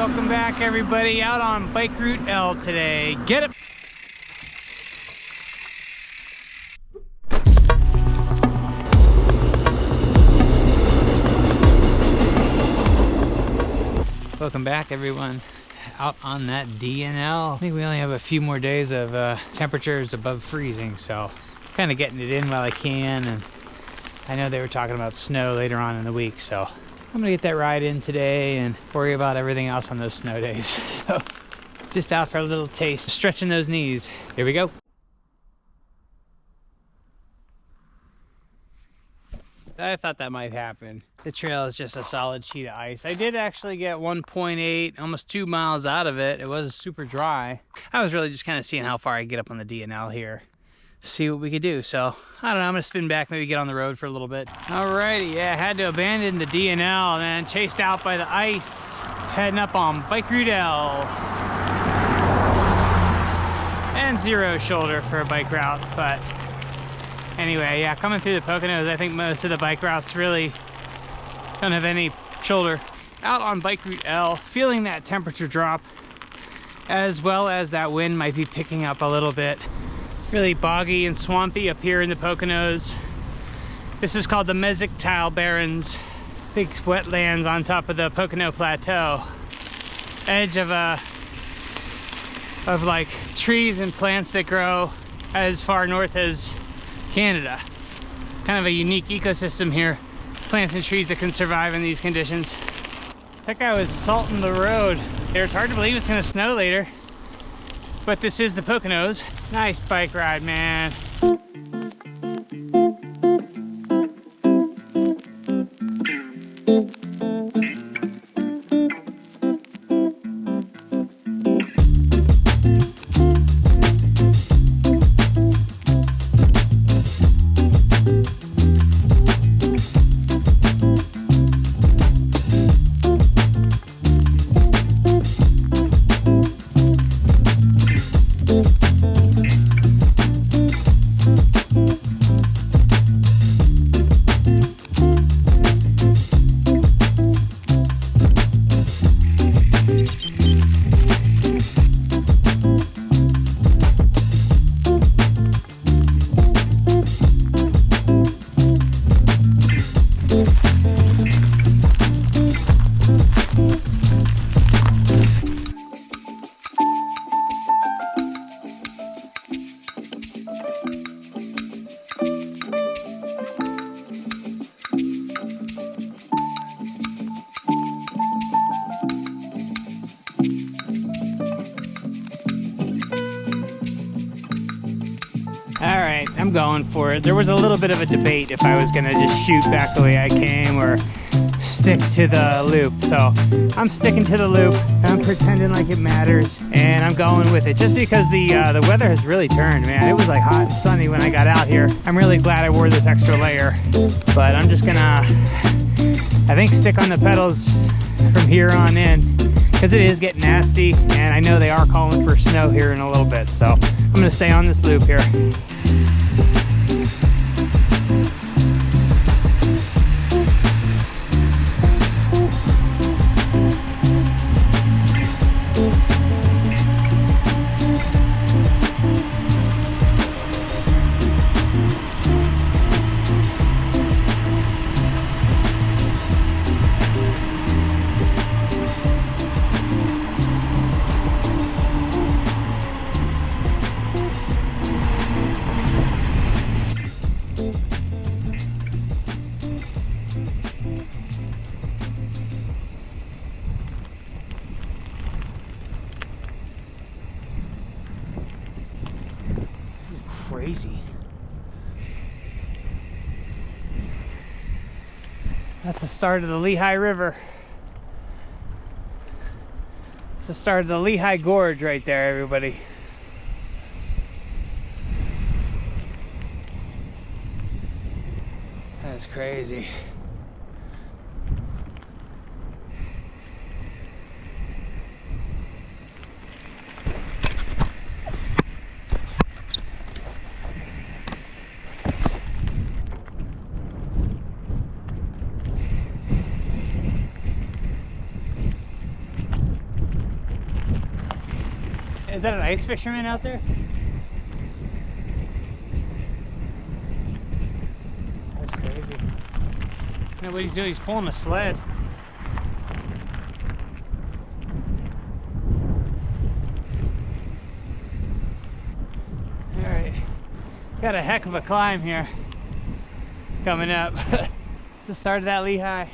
Welcome back, everybody, out on Bike Route L today. Get it! Welcome back, everyone, out on that D&L. I think we only have a few more days of temperatures above freezing, so kind of getting it in while I can. And I know they were talking about snow later on in the week, so I'm gonna get that ride in today and worry about everything else on those snow days. So just out for a little taste, stretching those knees. Here we go. I thought that might happen. The trail is just a solid sheet of ice. I did actually get 1.8, almost 2 miles out of it. It was super dry. I was really just kind of seeing how far I could get up on the D&L here. See what we could do. So I don't know, I'm gonna spin back, maybe get on the road for a little bit. Alrighty, yeah, had to abandon the D&L and then chased out by the ice, heading up on Bike Route L. And zero shoulder for a bike route, but anyway, yeah, coming through the Poconos, I think most of the bike routes really don't have any shoulder. Out on Bike Route L, feeling that temperature drop, as well as that wind might be picking up a little bit. Really boggy and swampy up here in the Poconos. This is called the Mesic Tile Barrens. Big wetlands on top of the Pocono Plateau. Edge of like trees and plants that grow as far north as Canada. Kind of a unique ecosystem here. Plants and trees that can survive in these conditions. That guy was salting the road. It's hard to believe it's gonna snow later, but this is the Poconos. Nice bike ride, man. Alright, I'm going for it. There was a little bit of a debate if I was gonna just shoot back the way I came or stick to the loop. So I'm sticking to the loop. I'm pretending like it matters, and I'm going with it just because the weather has really turned, man. It was like hot and sunny when I got out here. I'm really glad I wore this extra layer, but I'm just gonna, I think, stick on the pedals from here on in, because it is getting nasty, and I know they are calling for snow here in a little bit. So I'm gonna stay on this loop here. Crazy. That's the start of the Lehigh River. It's the start of the Lehigh Gorge right there, everybody. That's crazy. Is that an ice fisherman out there? That's crazy. You know what he's doing? He's pulling a sled. All right, got a heck of a climb here coming up. It's the start of that Lehigh.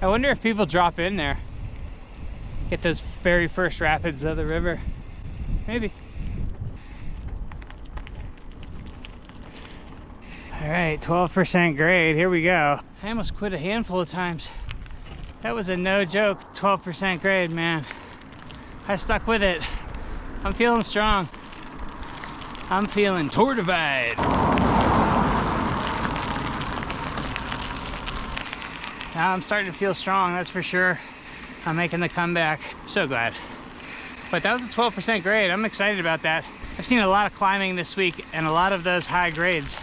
I wonder if people drop in there, get those very first rapids of the river. Maybe. All right, 12% grade, here we go. I almost quit a handful of times. That was a no joke, 12% grade, man. I stuck with it. I'm feeling strong. I'm feeling tortified. Now I'm starting to feel strong, that's for sure. I'm making the comeback. I'm so glad. But that was a 12% grade. I'm excited about that. I've seen a lot of climbing this week and a lot of those high grades.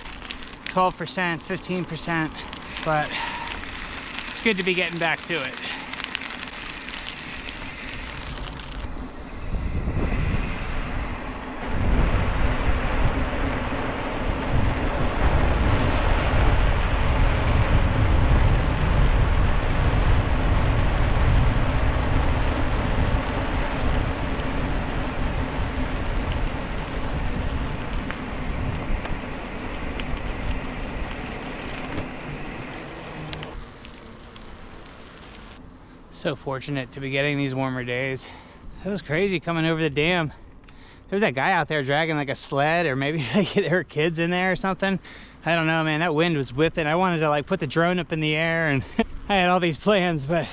12%, 15%, but it's good to be getting back to it. So fortunate to be getting these warmer days. It was crazy coming over the dam. There was that guy out there dragging like a sled, or maybe like there were kids in there or something. I don't know, man. That wind was whipping. I wanted to like put the drone up in the air, and I had all these plans, but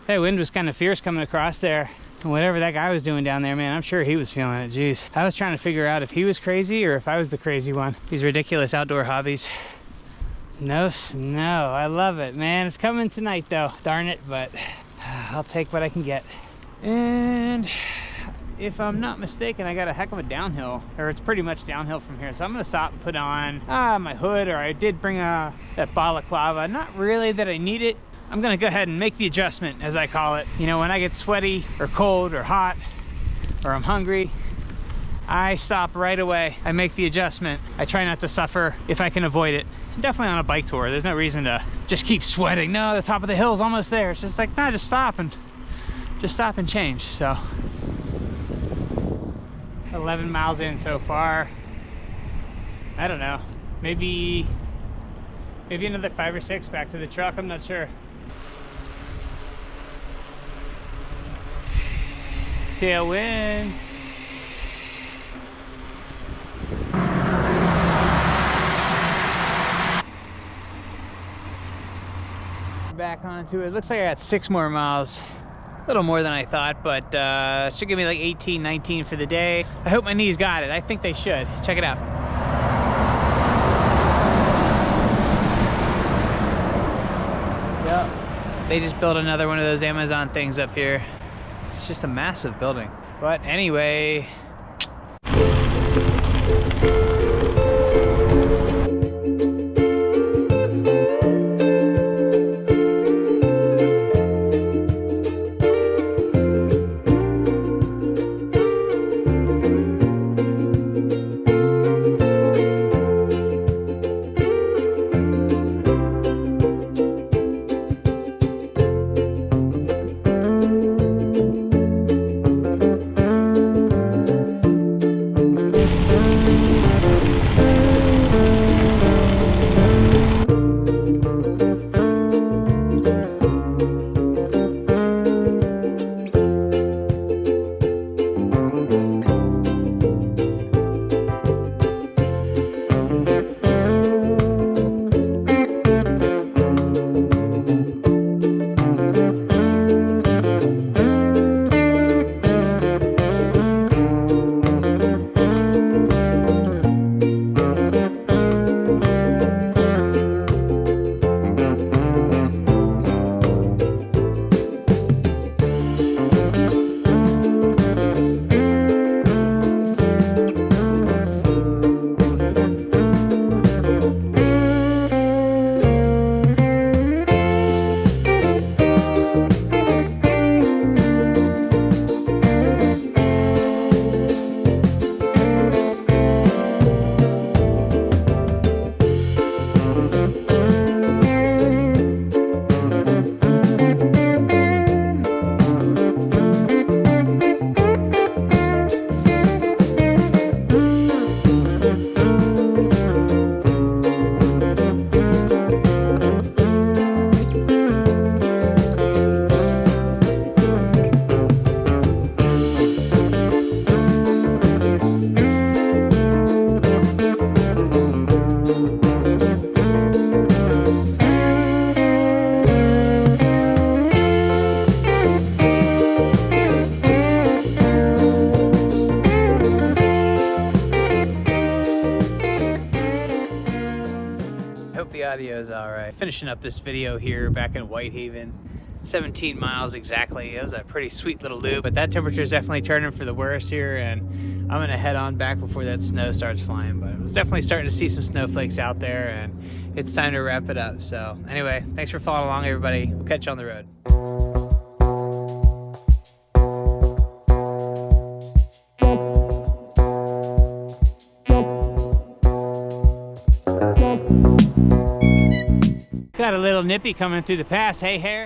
that wind was kind of fierce coming across there. And whatever that guy was doing down there, man, I'm sure he was feeling it. Jeez. I was trying to figure out if he was crazy or if I was the crazy one. These ridiculous outdoor hobbies. No snow. I love it, man. It's coming tonight though, darn it, but I'll take what I can get. And if I'm not mistaken, I got a heck of a downhill, or it's pretty much downhill from here. So I'm gonna stop and put on my hood, or I did bring that balaclava. Not really that I need it. I'm gonna go ahead and make the adjustment, as I call it. You know, when I get sweaty or cold or hot or I'm hungry, I stop right away. I make the adjustment. I try not to suffer if I can avoid it. Definitely on a bike tour, there's no reason to just keep sweating. No, the top of the hill's almost there. It's just like, nah, just stop and change. So 11 miles in so far. I don't know, maybe another 5 or 6 back to the truck. I'm not sure. Tailwind. Back onto it. Looks like I got 6 more miles. A little more than I thought, but should give me like 18, 19 for the day. I hope my knees got it. I think they should. Check it out. Yep. They just built another one of those Amazon things up here. It's just a massive building. But anyway, guys. All right, finishing up this video here back in Whitehaven. 17 miles exactly. It was a pretty sweet little loop, but that temperature is definitely turning for the worse here, and I'm gonna head on back before that snow starts flying. But I was definitely starting to see some snowflakes out there, and it's time to wrap it up. So anyway, thanks for following along, everybody. We'll catch you on the road. Got a little nippy coming through the pass. Hey, Hare.